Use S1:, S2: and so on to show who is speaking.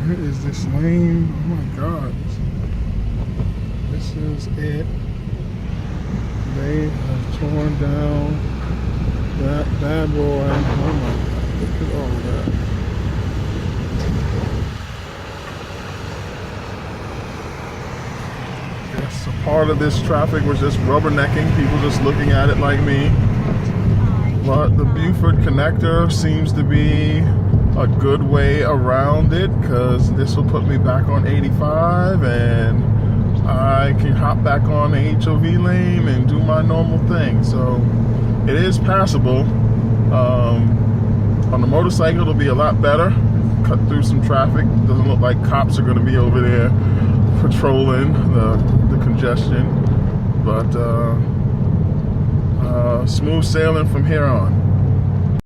S1: Where is this lane? Oh my God. This is it. They have torn down that bad boy. Oh my God. Look at all that. Yes, a part of this traffic was just rubbernecking, people just looking at it like me. But the Buford connector seems to be a good way around it, because this will put me back on 85 and I can hop back on the HOV lane and do my normal thing. So it is passable. On the motorcycle it'll be a lot better. Cut through some traffic. Doesn't look like cops are going to be over there patrolling the congestion. But smooth sailing from here on.